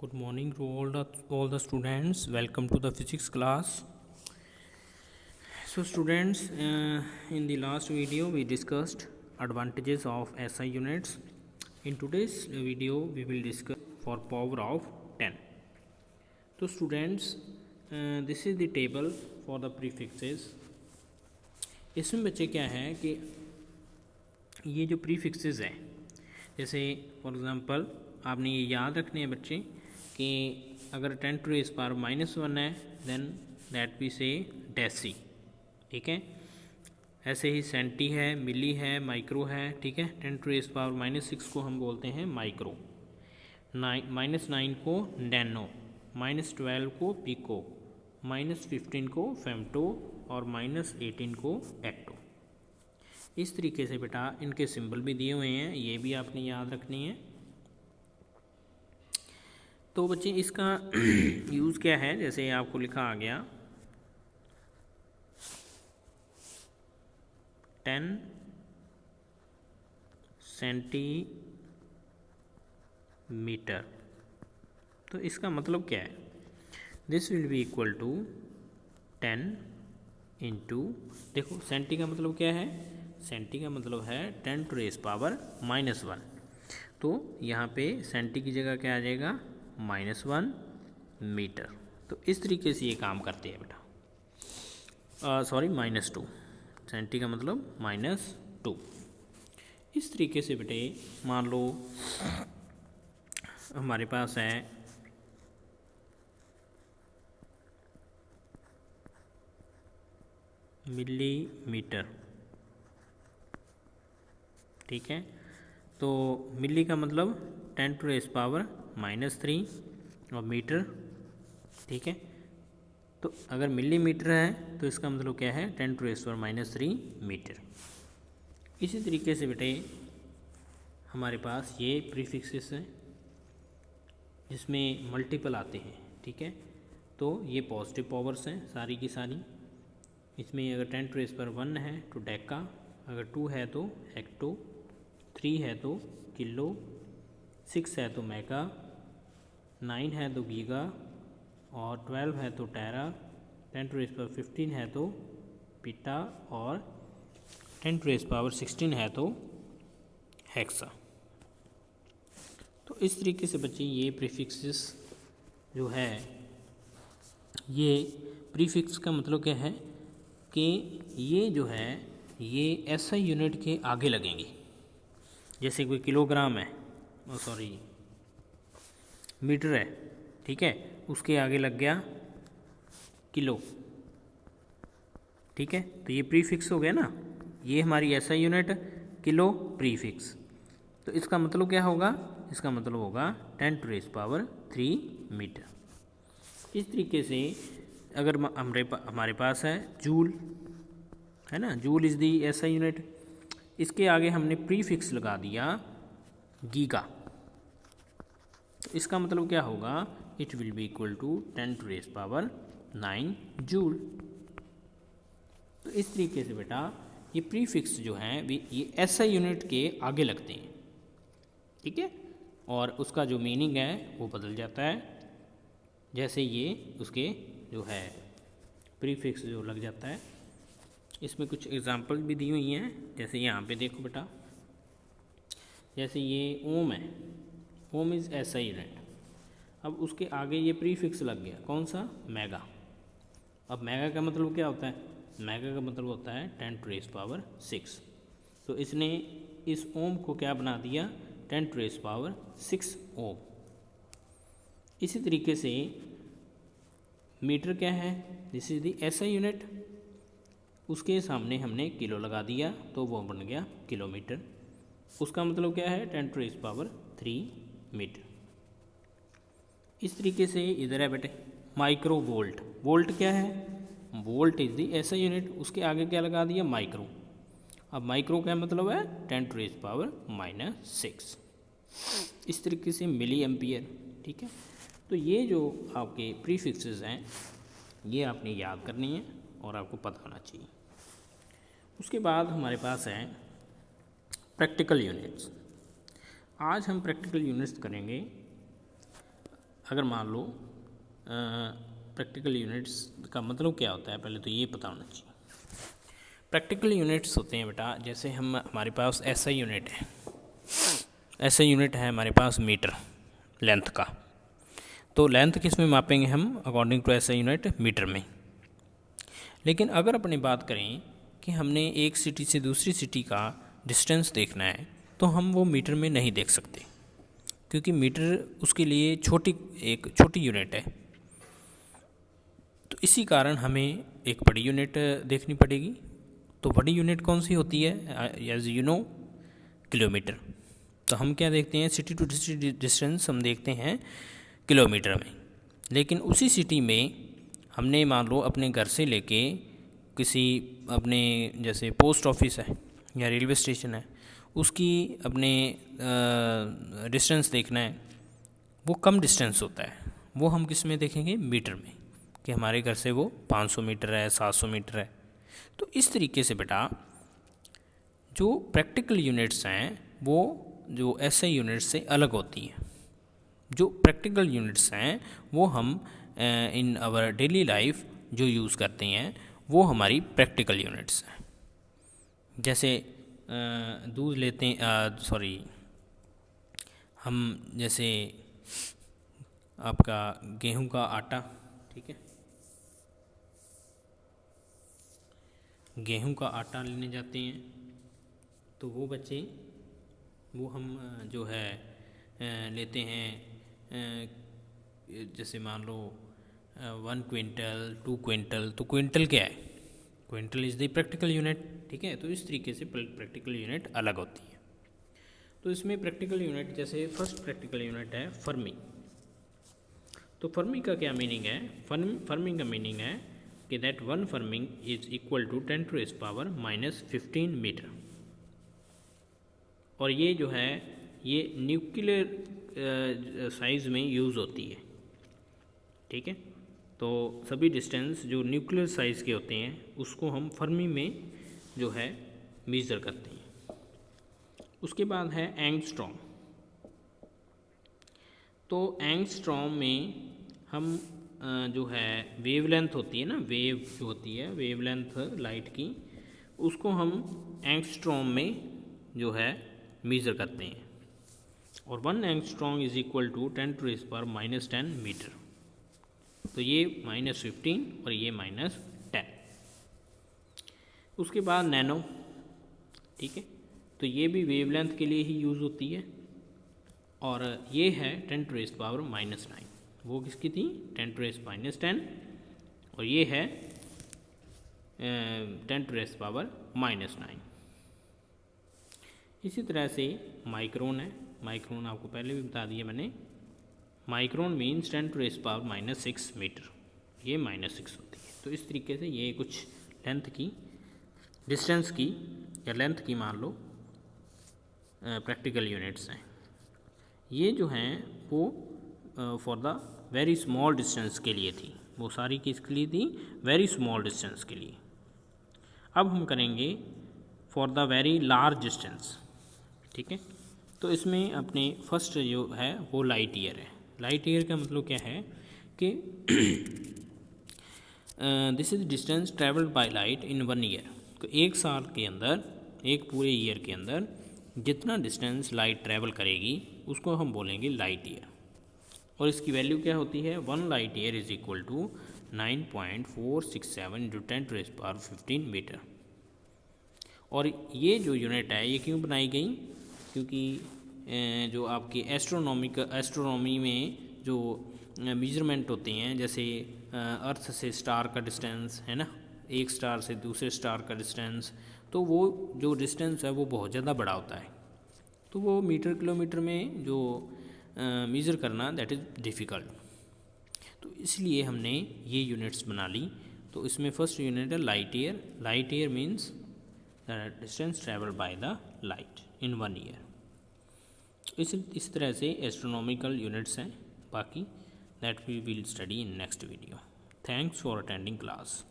Good morning to all the students. Welcome to the physics class. So students, in the last video we discussed advantages of SI units. In today's video we will discuss for power of 10. So students, this is the table for the prefixes. इसमें बच्चे क्या है कि ये जो prefixes हैं, जैसे for example आपने ये याद रखने हैं बच्चे कि अगर 10 टू रेज़ पावर -1 है देन दैट वी से डेसी, ठीक है। ऐसे ही सेंटी है, मिली है, माइक्रो है, ठीक है। 10 टू रेज़ पावर -6 को हम बोलते हैं माइक्रो, -9 को नैनो, -12 को पिको, -15 को फेमटो और -18 को एक्टो। इस तरीके से बेटा इनके सिंबल भी दिए हुए हैं, ये भी आपने याद रखनी है। तो बच्चे इसका यूज़ क्या है, जैसे आपको लिखा आ गया 10 सेंटीमीटर, तो इसका मतलब क्या है, this will be equal to 10 into, देखो सेंटी का मतलब क्या है, सेंटी का मतलब है 10 टू रेज़ पावर -1, तो यहाँ पे सेंटी की जगह क्या आ जाएगा -1 मीटर। तो इस तरीके से ये काम करते हैं बेटा, सॉरी -2, सेंटी का मतलब -2। इस तरीके से बेटे मान लो हमारे पास है मिलीमीटर, ठीक है। तो मिली का मतलब 10 टू रेज़ पावर -3 और मीटर, ठीक है। तो अगर मिलीमीटर है तो इसका मतलब क्या है 10 टू रेज़ पावर -3 मीटर। इसी तरीके से बेटे हमारे पास ये प्रीफिक्सेस हैं जिसमें मल्टीपल आते हैं, ठीक है। तो ये पॉजिटिव पावर्स हैं सारी की सारी। इसमें अगर 10 टू रेज़ पावर 1 है तो डेका, अगर 2 है तो हेक्टो, 3 है तो किलो, 6 है तो मेगा, 9 है तो गीगा और 12 है तो टेरा, 10 टू रेज़ पावर 15 है तो पिटा और 10 टू रेज़ पावर 16 है तो हेक्सा। तो इस तरीके से बच्चे ये प्रीफिक्सेस जो है, ये प्रीफिक्स का मतलब क्या है कि ये जो है ये SI यूनिट के आगे लगेंगे। जैसे कोई किलोग्राम है, सॉरी मीटर है, ठीक है, उसके आगे लग गया किलो, ठीक है। तो ये प्रीफिक्स हो गया ना, ये हमारी SI यूनिट किलो प्रीफिक्स। तो इसका मतलब क्या होगा, इसका मतलब होगा 10 टू रेज़ पावर 3 मीटर। इस तरीके से अगर हमारे पास है जूल, है ना, joule is the SI unit, इसके आगे हमने प्रीफिक्स लगा दिया गीगा, तो इसका मतलब क्या होगा, it will be equal to 10 to raise power 9 joule. तो इस तरीके से बेटा ये प्रीफिक्स जो हैं ये SI यूनिट के आगे लगते हैं, ठीक है, और उसका जो मीनिंग है वो बदल जाता है जैसे ये उसके जो है प्रीफिक्स जो लग जाता है। इसमें कुछ एग्जांपल भी दी हुई हैं, जैसे यहाँ पे देखो बेटा, जैसे ये ओम है, ओम इज़ SI यूनिट, अब उसके आगे ये प्रीफिक्स लग गया कौन सा, मेगा। अब मेगा का मतलब क्या होता है, मेगा का मतलब होता है 10 टू रेज़ पावर 6, तो इसने इस ओम को क्या बना दिया 10 टू रेज़ पावर 6 ओम। इसी तरीके से मीटर क्या है, this is the SI unit, उसके सामने हमने किलो लगा दिया तो वो बन गया किलोमीटर, उसका मतलब क्या है 10 टू रेज़ पावर 3 मीटर। इस तरीके से इधर है बेटे माइक्रो वोल्ट, वोल्ट क्या है, volt is the SI unit, उसके आगे क्या लगा दिया माइक्रो। अब माइक्रो क्या मतलब है 10 टू रेज़ पावर -6। इस तरीके से मिली एम्पियर, ठीक है। तो ये जो आपके प्रीफिक्सेस हैं ये आपने याद करनी है और आपको पता होना चाहिए। उसके बाद हमारे पास है प्रैक्टिकल यूनिट्स। आज हम प्रैक्टिकल यूनिट्स करेंगे अगर मान लो प्रैक्टिकल यूनिट्स का मतलब क्या होता है, पहले तो ये पता होना चाहिए। प्रैक्टिकल यूनिट्स होते हैं बेटा, जैसे हमारे पास ऐसा यूनिट है, ऐसा यूनिट है हमारे पास मीटर लेंथ का, तो लेंथ किस में मापेंगे हम, अकॉर्डिंग टू ऐसा यूनिट मीटर में। लेकिन अगर अपनी बात करें कि हमने एक सिटी से दूसरी सिटी का डिस्टेंस देखना है, तो हम वो मीटर में नहीं देख सकते, क्योंकि मीटर उसके लिए एक छोटी यूनिट है। तो इसी कारण हमें एक बड़ी यूनिट देखनी पड़ेगी। तो बड़ी यूनिट कौन सी होती है, एज यू नो, किलोमीटर। तो हम क्या देखते हैं, सिटी टू सिटी डिस्टेंस हम देखते हैं किलोमीटर में। लेकिन उसी सिटी में हमने मान लो अपने घर से लेके किसी अपने जैसे पोस्ट ऑफिस है या रेलवे स्टेशन है, उसकी अपने डिस्टेंस देखना है, वो कम डिस्टेंस होता है, वो हम किस में देखेंगे, मीटर में, कि हमारे घर से वो 500 मीटर है, 700 मीटर है। तो इस तरीके से बेटा जो प्रैक्टिकल यूनिट्स हैं वो जो ऐसे यूनिट्स से अलग होती हैं। जो प्रैक्टिकल यूनिट्स हैं वो हम इन आवर डेली लाइफ जो यूज़ करते हैं वो हमारी प्रैक्टिकल यूनिट्स हैं। जैसे दूध लेते हैं, हम जैसे आपका गेहूं का आटा, ठीक है, गेहूं का आटा लेने जाते हैं, तो वो बच्चे वो हम जो है लेते हैं, जैसे मान लो 1 क्विंटल 2 क्विंटल। तो क्विंटल क्या है, quintal is the practical unit, ठीक है। तो इस तरीके से प्रैक्टिकल यूनिट अलग होती है। तो इसमें प्रैक्टिकल यूनिट, जैसे फर्स्ट प्रैक्टिकल यूनिट है फर्मी। तो फर्मी का क्या मीनिंग है, फर्मी का मीनिंग है कि that 1 fermi is equal to 10⁻⁻15 metre. और ये जो है ये न्यूक्लियर साइज़ में यूज़ होती है, ठीक है। तो सभी डिस्टेंस जो न्यूक्लियर साइज़ के होते हैं उसको हम फर्मी में जो है मेज़र करते हैं। उसके बाद है एंगस्ट्रॉम। तो एंगस्ट्रॉम में हम जो है वेवलेंथ होती है ना, वेव जो होती है वेवलेंथ लाइट की, उसको हम एंगस्ट्रॉम में जो है मेज़र करते हैं। और 1 angstrom is equal to 10⁻⁻10 metre. तो ये -15 और ये -10। उसके बाद नैनो, ठीक है, तो ये भी वेवलेंथ के लिए ही यूज़ होती है। और ये है 10⁻⁻9। वो किसकी थी, 10⁻⁻10, और ये है 10⁻⁻9। इसी तरह से माइक्रोन है। माइक्रोन आपको पहले भी बता दिया मैंने। माइक्रोन मीन्स 10⁻⁻6 मीटर, ये -6 होती है। तो इस तरीके से ये कुछ लेंथ की, डिस्टेंस की या लेंथ की मान लो प्रैक्टिकल यूनिट्स हैं। ये जो हैं वो for the very small distance के लिए थी, वो सारी किसके लिए थी, वेरी स्मॉल डिस्टेंस के लिए। अब हम करेंगे for the very large distance, ठीक है। तो इसमें अपने फर्स्ट जो है वो लाइट ईयर है। लाइट ईयर का मतलब क्या है कि this is distance travelled by light in 1 year. तो एक साल के अंदर, एक पूरे ईयर के अंदर जितना डिस्टेंस लाइट ट्रैवल करेगी उसको हम बोलेंगे लाइट ईयर। और इसकी वैल्यू क्या होती है, 1 light year is equal to 9.467 × 10⁻15 metre. और ये जो यूनिट है ये क्यों बनाई गई, क्योंकि जो आपकी एस्ट्रोनॉमी में जो मेजरमेंट होते हैं, जैसे अर्थ से स्टार का डिस्टेंस है ना, एक स्टार से दूसरे स्टार का डिस्टेंस, तो वो जो डिस्टेंस है वो बहुत ज़्यादा बड़ा होता है। तो वो मीटर किलोमीटर में जो मेज़र करना दैट इज़ डिफ़िकल्ट। तो इसलिए हमने ये यूनिट्स बना ली। तो इसमें फर्स्ट यूनिट है light year. Light year means the distance travel by the light in 1 year. इस तरह से एस्ट्रोनॉमिकल यूनिट्स हैं, बाकी that we will study in next video. Thanks for attending class.